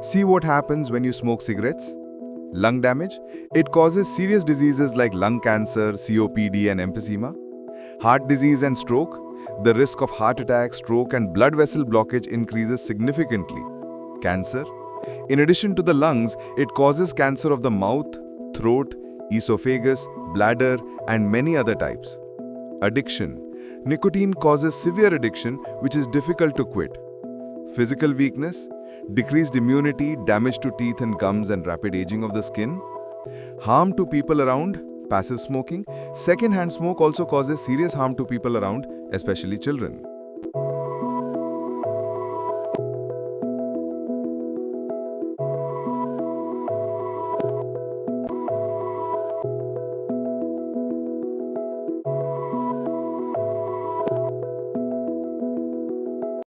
See what happens when you smoke cigarettes? Lung damage. It causes serious diseases like lung cancer, COPD and emphysema. Heart disease and stroke. The risk of heart attack, stroke and blood vessel blockage increases significantly. Cancer. In addition to the lungs, it causes cancer of the mouth, throat, esophagus, bladder and many other types. Addiction. Nicotine causes severe addiction which is difficult to quit. Physical weakness, decreased immunity, damage to teeth and gums and rapid aging of the skin. Harm to people around, passive smoking. Second-hand smoke also causes serious harm to people around, especially children.